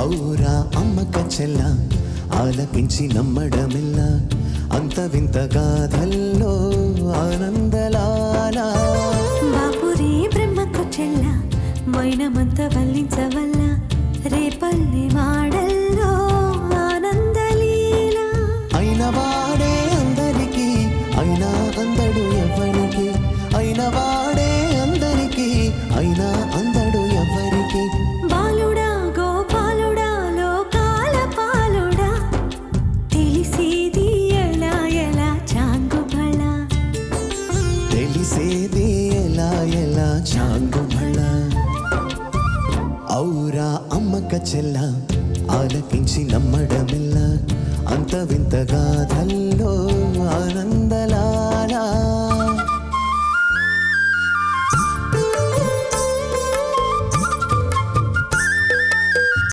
ఔరా అమ్మక చెల్ల ఆలకించి నమ్మడమిల్ల అంత వింత గాథల్లో ఆనందలాల బాపురే బ్రహ్మకు చెల్ల మైనమంత వల్లించవల్ల రేపల్లి మాడల్లో ఆనందలీల అయిన వాడే అందరికీ అయినా అందడు ఎవరికి అయిన వాడే అందరికీ అయినా అందడు ఎవరికి బాలుడా గోపాలుడా లోకాల పాలుడా తెలిసేది ఎలా ఎలా చాంగుబళ తెలిసేది ఎలా ఎలా చాంగుబళ ఔరా అమ్మక చెల్ల ఆలకించి నమ్మడమిల్ల అంత వింత గాథల్లో ఆనంద